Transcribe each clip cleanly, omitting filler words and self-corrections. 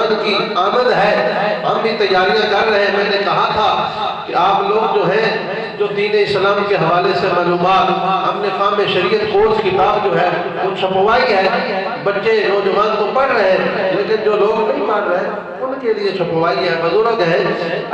رمضان کی آمد ہے، ہم بھی تیاریاں کر رہے ہیں۔ میں نے کہا تھا کہ آپ لوگ جو ہیں جو دین اسلام کے حوالے سے معلومات، ہم نے فہم شریعت کورس کتاب جو ہے وہ چھپوائی ہے، بچے نوجوان تو پڑھ رہے ہیں لیکن جو لوگ نہیں پڑھ رہے ان کے لیے چھپوائی ہے۔ بزرگ ہے،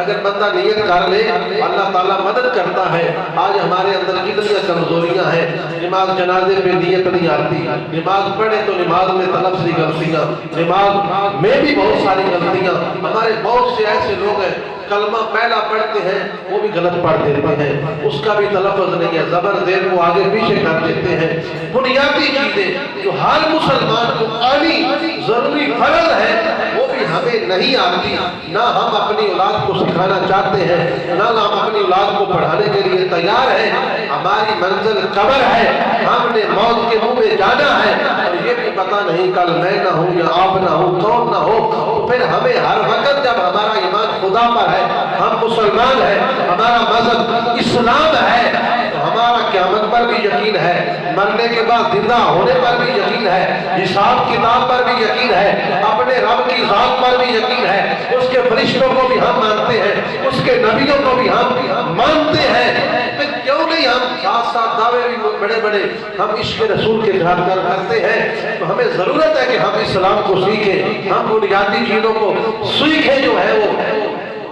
اگر بندہ نیت کر لے اللہ تعالیٰ مدد کرتا ہے۔ آج ہمارے اندر کتنی کمزوریاں ہیں، نماز جنازے میں نیت نہیں آتی، نماز پڑھے تو نماز میں تلفظی غلطیاں، نماز میں بھی بہت ساری غلطیاں۔ ہمارے بہت سے ایسے لوگ ہیں کلمہ پہلا پڑھتے ہیں وہ بھی غلط پڑھ دیتے ہیں، اس کا بھی تلفظ نہیں ہے، زبر زیر کو آگے پیچھے کر دیتے ہیں۔ بنیادی چیزیں جو ہر مسلمان کو آنی ضروری فرض ہے وہ بھی ہمیں نہیں آتی، نہ ہم اپنی اولاد کو سکھانا چاہتے ہیں، نہ ہم اپنی اولاد کو پڑھانے کے لیے تیار ہیں۔ ہماری منزل قبر ہے، ہم نے موت کے منہ میں جانا ہے، اور یہ بھی پتہ نہیں کل میں نہ ہوں یا آپ نہ ہوں، کون نہ ہو، تو پھر ہمیں ہر وقت جب ہمارا ایمان خدا پر ہے، ہم مسلمان ہیں، ہمارا مذہب اسلام ہے، تو ہمارا قیامت پر بھی یقین ہے، مرنے کے بعد زندہ ہونے پر بھی یقین ہے، حساب کتاب پر بھی یقین ہے، اپنے رب کی ذات پر بھی یقین ہے، اس کے فرشتوں کو بھی ہم مانتے ہیں، اس کے نبیوں کو بھی ہم مانتے ہیں۔ پھر کیوں نہیں ہم ساتھ ساتھ دعوے بھی بڑے بڑے ہم عشق رسول کے گھر کرتے ہیں؟ تو ہمیں ضرورت ہے کہ ہم اسلام کو سیکھیں، ہم بنیادی چیزوں کو سیکھیں جو ہے وہ۔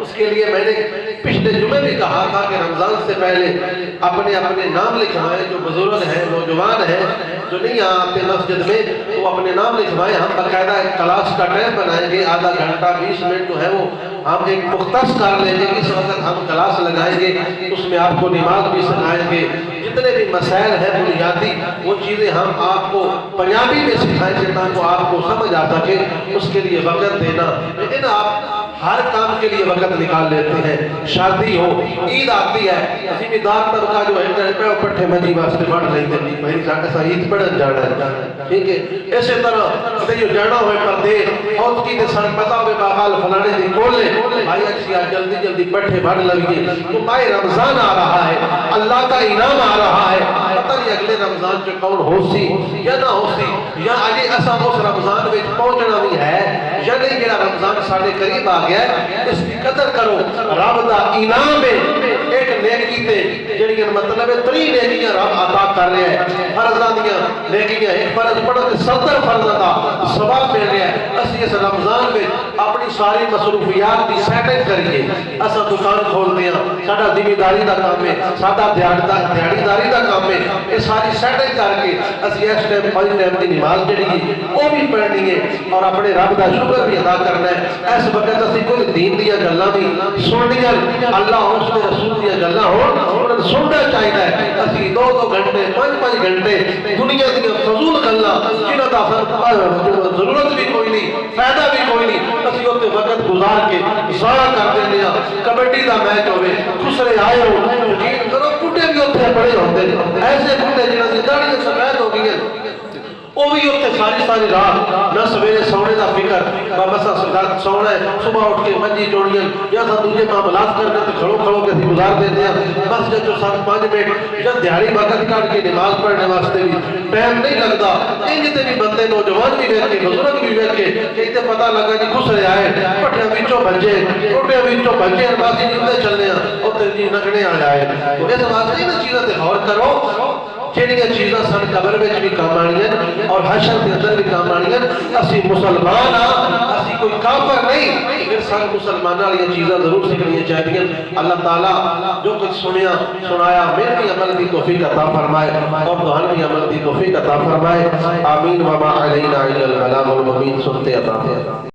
اس کے لیے میں نے پچھلے جمعے بھی کہا تھا کہ رمضان سے پہلے اپنے نام لکھوائیں، جو بزرگ ہیں نوجوان ہیں جو نہیں آتے مسجد میں تو اپنے نام لکھوائیں۔ ہم باقاعدہ ایک کلاس کا ٹائم بنائیں گے، آدھا گھنٹہ 20 منٹ جو ہے وہ ہم ایک مختص کر لیں گے، اس وقت ہم کلاس لگائیں گے، اس میں آپ کو نماز بھی سکھائیں گے، جتنے بھی مسائل ہیں بنیادی وہ چیزیں ہم آپ کو پنجابی میں سکھائیں گے تاکہ آپ کو سمجھ آ سکے، اس کے لیے وقت دینا۔ لیکن آپ ہر کام کے لیے وقت نکال لیتے ہیں، شادی ہو، عید آتی ہے، ذمہ دار طبقہ جو ہے پہ پٹھے مجی واسطے بڑھ رہی تھے، بھائی جاکہ عید پڑھن جانا ہے، ٹھیک ہے۔ اسی طرح جو جانا ہوئے پردیس موت کی سن پتا ہوئے باقال فلانے دی کولے بھائی اچھی آج جلدی جلدی پٹھے بڑھ لگیے، تو ماہ رمضان آ رہا ہے، اللہ کا انعام آ رہا ہے، پتہ نہیں اگلے رمضان جو کون ہو سی یا نہ ہو سی، یا آجی ایسا اس رمضان میں پہنچنا بھی ہے یا نہیں، میرا رمضان ساڑھے قریب آ گیا ہے، اس کی قدر کرو۔ رب دا انعام ہے ایک نیکی تے جنہیں مطلب ہے 3 نیکیاں رب عطا کر رہے ہیں، فرضاں دیاں نیکیاں، ایک فرض پڑھو کہ 70 فرضاں دا ثواب مل رہا ہے۔ اسی اس رمضان میں اپنی ساری مصروفیات کی سیٹنگ کریے، اسا دکان کھول دیا، ساڑھا ذمہ داری دا کام ہے، ساڑھا دیہڑی داری دا کام ہے، یہ ساری سیٹنگ کر کے اسی اس ٹائم 5 ٹائم کی نماز جڑی ہے وہ بھی پڑھنی ہے اور اپنے رب دا شکر بھی ادا کرنا ہے۔ اس وقت اسی کوئی دین دیا گلاں بھی سننیاں، اللہ اور اس کے رسول دیا گلاں ہون سننا چاہیے۔ اسی 2-2 گھنٹے 5-5 گھنٹے دنیا دیا فضول گلاں جنہاں دا ضرورت بھی کوئی نہیں، فائدہ بھی کوئی نہیں، اسی ہوتے وقت گزار کے ضائع کر دینے ہیں۔ کبڈی دا میچ ہوئے، خسرے آئے ہو، یقین کرو بڈھے بھی ہوتے بڑے ہوتے ہیں، ایسے بڈھے جنہاں دی داڑھیاں سفید ہو گئی ہیں، وہ بھی ہوتے ساری رات نہ سویرے سونے دا فکر، بسا سونا ہے صبح اٹھ کے منجی جوڑیاں یا سا دوسرے معاملات کرنے تو کھڑو کے گزار دیتے ہیں، بس جو 7-5 منٹ یا دیہڑی وقت کاٹ کے نماز پڑھنے واسطے بھی ٹائم نہیں لگتا۔ انجھتے بھی بندے نوجوان بھی بیٹھ کے بزرگ بھی بیٹھ کے کہتے پتہ لگا جی خسرے آئے پٹھے وچوں بچے ٹوٹے وچوں بچے باقی جلدے چلنے ہیں اور تجی نگنے آئے۔ تو اس واسطے ان چیزوں تے غور کرو جنہاں چیزاں سن قبر میں بھی کام آنی ہیں اور حشر کے اندر بھی کام آنی ہیں۔ اسی مسلمان اسی کوئی کافر نہیں، پھر سن مسلمانہ والی چیزاں ضرور سیکھنی چاہیے۔ اللہ تعالیٰ جو کچھ سنایا میرے بھی عمل کی توفیق عطا فرمائے اور تمہارے بھی عمل کی توفیق عطا فرمائے۔ آمین وما علینا الا البلاغ المبین۔ سنتے عطا فرمائے۔